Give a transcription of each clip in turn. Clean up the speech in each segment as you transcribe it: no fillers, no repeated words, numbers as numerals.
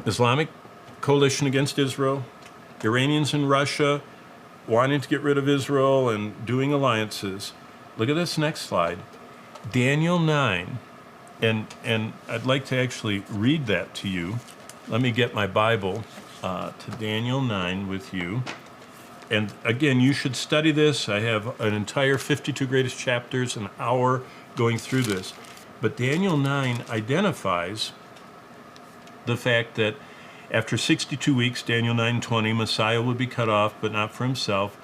Islamic coalition against Israel, Iranians in Russia wanting to get rid of Israel and doing alliances. Look at this next slide. Daniel 9, and I'd like to actually read that to you. Let me get my Bible to Daniel 9 with you. And again, you should study this. I have an entire 52 greatest chapters, an hour going through this. But Daniel 9 identifies the fact that after 62 weeks, Daniel 9:20, Messiah would be cut off, but not for himself.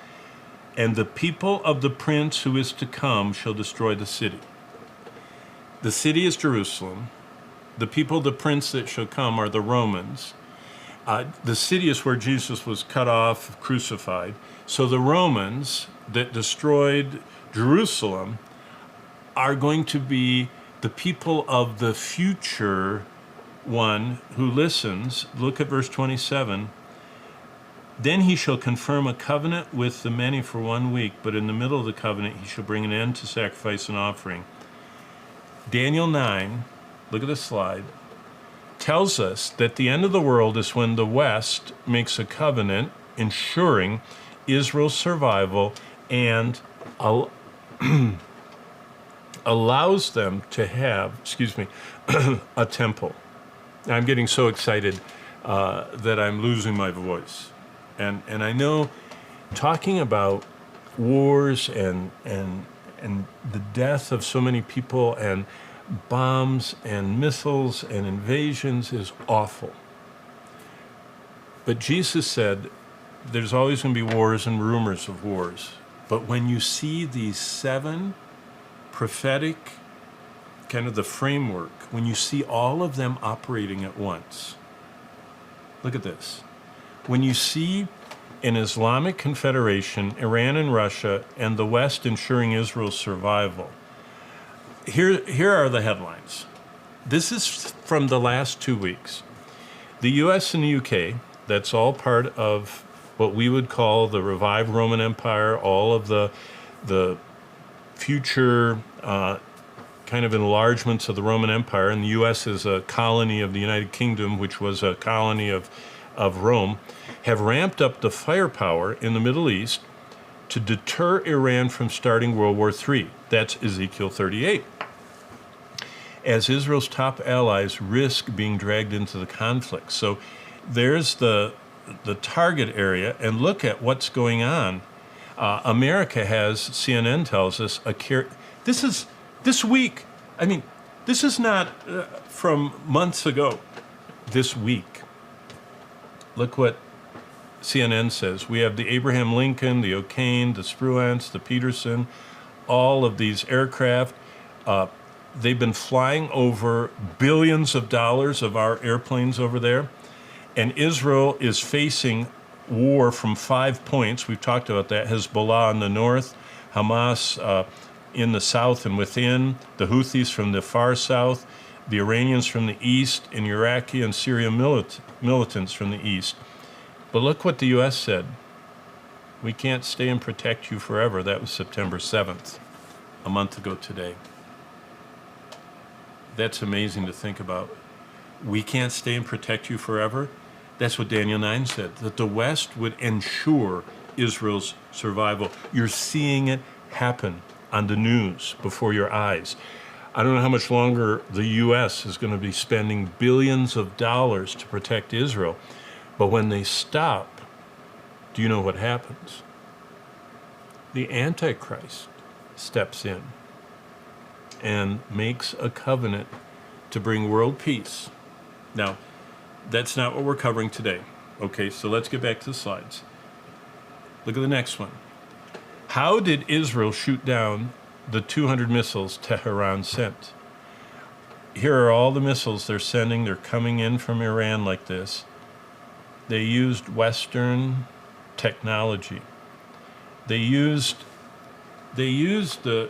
And the people of the prince who is to come shall destroy the city. The city is Jerusalem. The people of the prince that shall come are the Romans. The city is where Jesus was cut off, crucified. So the Romans that destroyed Jerusalem are going to be the people of the future one who listens. Look at verse 27. Then he shall confirm a covenant with the many for 1 week, but in the middle of the covenant he shall bring an end to sacrifice and offering. Daniel 9, look at this slide, tells us that the end of the world is when the West makes a covenant ensuring Israel's survival and allows them to have, a temple. I'm getting so excited that I'm losing my voice. And I know talking about wars and the death of so many people and bombs and missiles and invasions is awful. But Jesus said there's always going to be wars and rumors of wars. But when you see these 7 prophetic, kind of the framework, when you see all of them operating at once, look at this. When you see an Islamic Confederation, Iran and Russia, and the West ensuring Israel's survival, here are the headlines. This is from the last 2 weeks. The U.S. and the U.K., that's all part of what we would call the revived Roman Empire, all of the future kind of enlargements of the Roman Empire, and the U.S. is a colony of the United Kingdom, which was a colony of Rome, have ramped up the firepower in the Middle East to deter Iran from starting World War III. That's Ezekiel 38. As Israel's top allies risk being dragged into the conflict. So there's the target area, and look at what's going on. America has, CNN tells us, this week. I mean, this is not from months ago. This week. Look what CNN says. We have the Abraham Lincoln, the O'Kane, the Spruance, the Peterson, all of these aircraft. They've been flying over billions of dollars of our airplanes over there. And Israel is facing war from 5 points. We've talked about that. Hezbollah in the north, Hamas in the south and within, the Houthis from the far south, the Iranians from the east, and Iraqi and Syrian militants from the east. But look what the U.S. said. We can't stay and protect you forever. That was September 7th, a month ago today. That's amazing to think about. We can't stay and protect you forever. That's what Daniel 9 said, that the West would ensure Israel's survival. You're seeing it happen on the news before your eyes. I don't know how much longer the U.S. is going to be spending billions of dollars to protect Israel. But when they stop, do you know what happens? The Antichrist steps in and makes a covenant to bring world peace. Now, that's not what we're covering today. Okay, so let's get back to the slides. Look at the next one. How did Israel shoot down the 200 missiles Tehran sent? Here are all the missiles they're sending. They're coming in from Iran like this. They used Western technology. They used the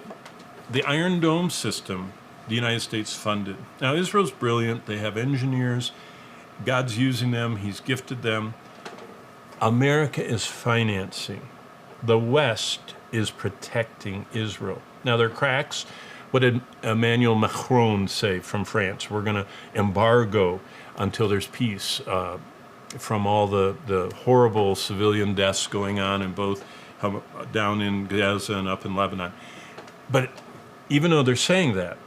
Iron Dome system the United States funded. Now, Israel's brilliant. They have engineers. God's using them. He's gifted them. America is financing. The West is protecting Israel. Now, there are cracks, What did Emmanuel Macron say from France? We're going to embargo until there's peace from all the horrible civilian deaths going on in both down in Gaza and up in Lebanon. But even though they're saying that,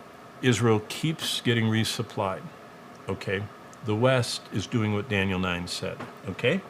Israel keeps getting resupplied, okay? The West is doing what Daniel 9 said, okay?